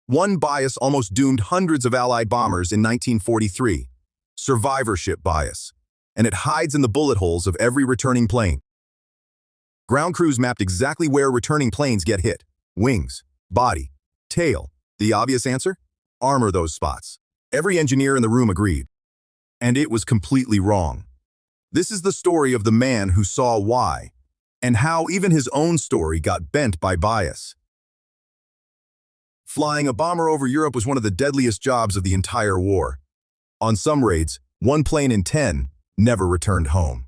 One bias almost doomed hundreds of Allied bombers in 1943, survivorship bias, and it hides in the bullet holes of every returning plane. Ground crews mapped exactly where returning planes get hit: wings, body, tail. The obvious answer? Armor those spots. Every engineer in the room agreed. And it was completely wrong. This is the story of the man who saw why, and how even his own story got bent by bias. Flying a bomber over Europe was one of the deadliest jobs of the entire war. On some raids, 1 plane in 10 never returned home.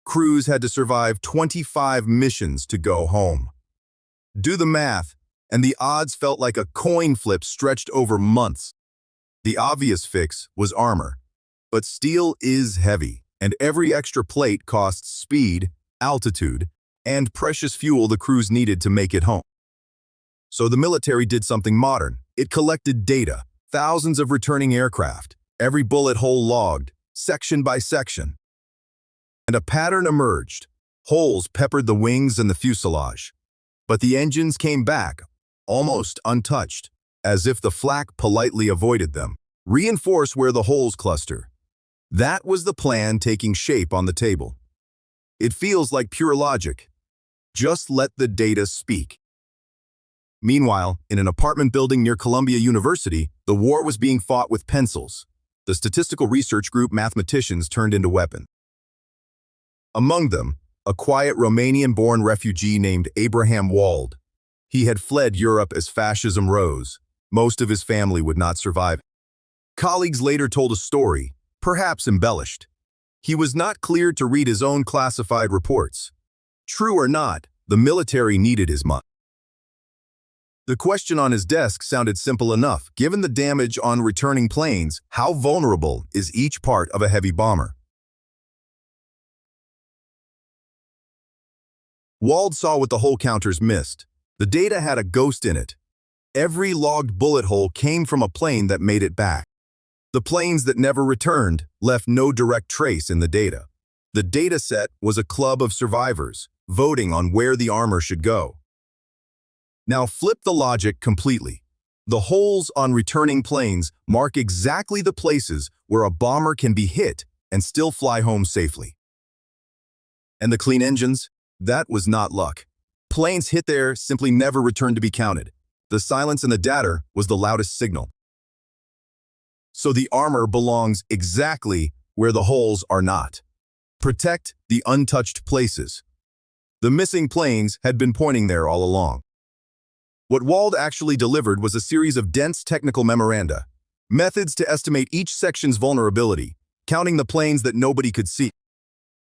Crews had to survive 25 missions to go home. Do the math, and the odds felt like a coin flip stretched over months. The obvious fix was armor. But steel is heavy, and every extra plate costs speed, altitude, and precious fuel the crews needed to make it home. So the military did something modern. It collected data, thousands of returning aircraft, every bullet hole logged, section by section. And a pattern emerged. Holes peppered the wings and the fuselage. But the engines came back, almost untouched, as if the flak politely avoided them. Reinforce where the holes cluster. That was the plan taking shape on the table. It feels like pure logic. Just let the data speak. Meanwhile, in an apartment building near Columbia University, the war was being fought with pencils. The statistical research group mathematicians turned into weapons. Among them, a quiet Romanian-born refugee named Abraham Wald. He had fled Europe as fascism rose. Most of his family would not survive. Colleagues later told a story, perhaps embellished. He was not cleared to read his own classified reports. True or not, the military needed his money. The question on his desk sounded simple enough. Given the damage on returning planes, how vulnerable is each part of a heavy bomber? Wald saw what the hole counters missed. The data had a ghost in it. Every logged bullet hole came from a plane that made it back. The planes that never returned left no direct trace in the data. The data set was a club of survivors, voting on where the armor should go. Now flip the logic completely. The holes on returning planes mark exactly the places where a bomber can be hit and still fly home safely. And the clean engines? That was not luck. Planes hit there simply never returned to be counted. The silence in the data was the loudest signal. So the armor belongs exactly where the holes are not. Protect the untouched places. The missing planes had been pointing there all along. What Wald actually delivered was a series of dense technical memoranda, methods to estimate each section's vulnerability, counting the planes that nobody could see.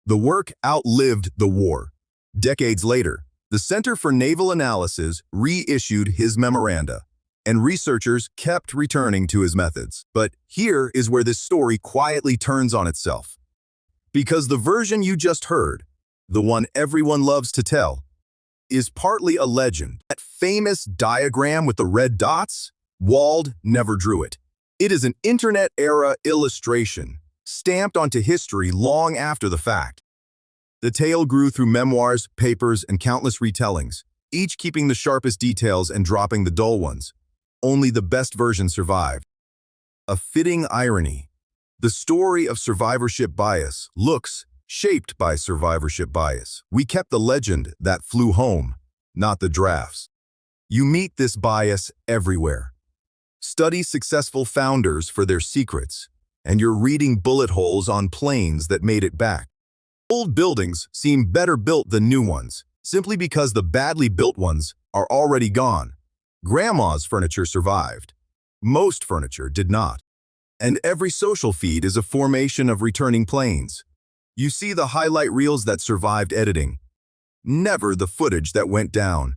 The work outlived the war. Decades later, the Center for Naval Analysis reissued his memoranda, and researchers kept returning to his methods. But here is where this story quietly turns on itself. Because the version you just heard, the one everyone loves to tell, is partly a legend. That famous diagram with the red dots? Wald never drew it. It is an internet-era illustration, stamped onto history long after the fact. The tale grew through memoirs, papers, and countless retellings, each keeping the sharpest details and dropping the dull ones. Only the best version survived. A fitting irony. The story of survivorship bias looks shaped by survivorship bias. We kept the legend that flew home, not the drafts. You meet this bias everywhere. Study successful founders for their secrets, and you're reading bullet holes on planes that made it back. Old buildings seem better built than new ones, simply because the badly built ones are already gone. Grandma's furniture survived. Most furniture did not. And every social feed is a formation of returning planes. You see the highlight reels that survived editing, never the footage that went down.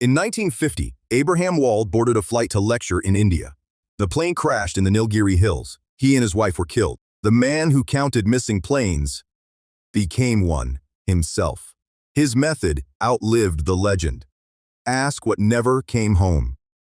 In 1950, Abraham Wald boarded a flight to lecture in India. The plane crashed in the Nilgiri Hills. He and his wife were killed. The man who counted missing planes became one himself. His method outlived the legend. Ask what never came home.